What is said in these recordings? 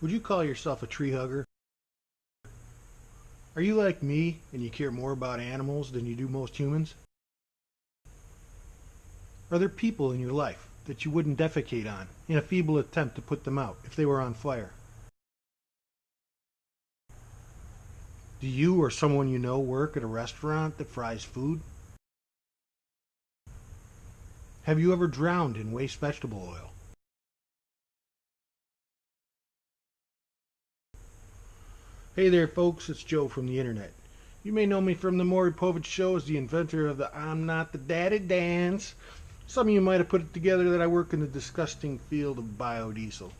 Would you call yourself a tree hugger? Are you like me and you care more about animals than you do most humans? Are there people in your life that you wouldn't defecate on in a feeble attempt to put them out if they were on fire? Do you or someone you know work at a restaurant that fries food? Have you ever drowned in waste vegetable oil? Hey there folks, it's Joe from the internet. You may know me from the Maury Povich show as the inventor of the I'm Not the Daddy dance. Some of you might have put it together that I work in the disgusting field of biodiesel.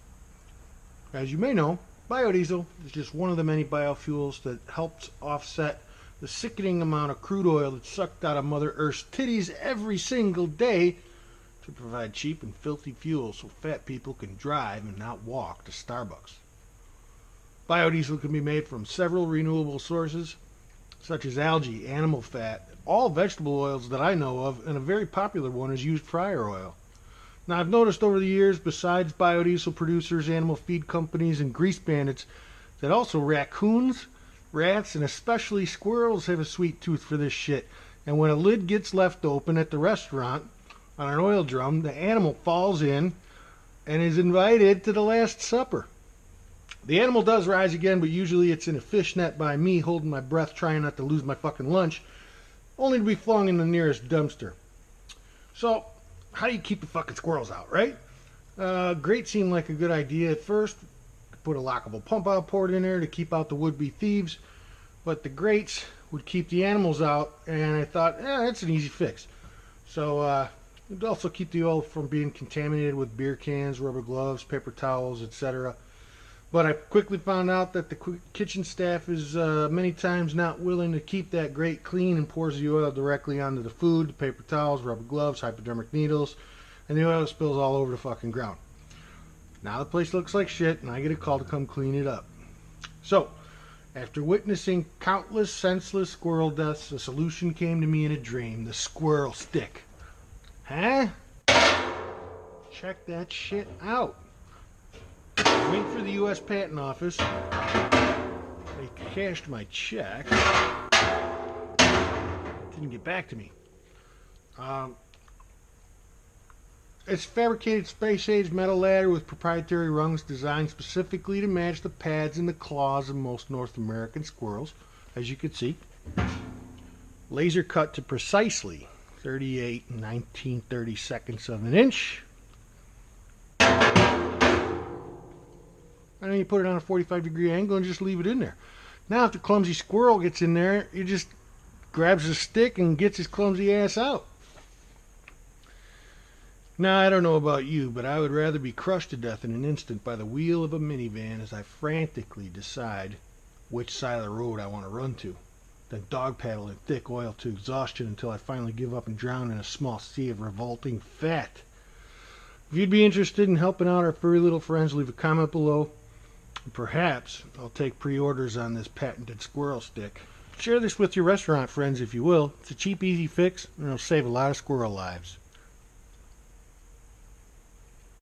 As you may know, biodiesel is just one of the many biofuels that helps offset the sickening amount of crude oil that's sucked out of Mother Earth's titties every single day to provide cheap and filthy fuel so fat people can drive and not walk to Starbucks. Biodiesel can be made from several renewable sources, such as algae, animal fat, all vegetable oils that I know of, and a very popular one is used fryer oil. Now, I've noticed over the years, besides biodiesel producers, animal feed companies, and grease bandits, that also raccoons, rats, and especially squirrels have a sweet tooth for this shit. And when a lid gets left open at the restaurant on an oil drum, the animal falls in and is invited to the Last Supper. The animal does rise again, but usually it's in a fishnet by me, holding my breath, trying not to lose my fucking lunch, only to be flung in the nearest dumpster. So, how do you keep the fucking squirrels out, right? Grate seemed like a good idea at first. Put a lockable pump-out port in there to keep out the would-be thieves, but the grates would keep the animals out, and I thought, that's an easy fix. So, it would also keep the oil from being contaminated with beer cans, rubber gloves, paper towels, etc. But I quickly found out that the kitchen staff is many times not willing to keep that grate clean and pours the oil directly onto the food, the paper towels, rubber gloves, hypodermic needles, and the oil spills all over the fucking ground. Now the place looks like shit and I get a call to come clean it up. So, after witnessing countless senseless squirrel deaths, a solution came to me in a dream: the squirrel stick. Huh? Check that shit out. Wait for the U.S. Patent Office. They cashed my check. Didn't get back to me. It's fabricated space-age metal ladder with proprietary rungs designed specifically to match the pads and the claws of most North American squirrels, as you can see. Laser cut to precisely 38 and 19/32 of an inch. And then you put it on a 45-degree angle and just leave it in there. Now if the clumsy squirrel gets in there, he just grabs the stick and gets his clumsy ass out. Now I don't know about you, but I would rather be crushed to death in an instant by the wheel of a minivan as I frantically decide which side of the road I want to run to, than dog paddle in thick oil to exhaustion until I finally give up and drown in a small sea of revolting fat. If you'd be interested in helping out our furry little friends, leave a comment below. Perhaps I'll take pre-orders on this patented squirrel stick. Share this with your restaurant friends if you will. It's a cheap, easy fix, and it'll save a lot of squirrel lives.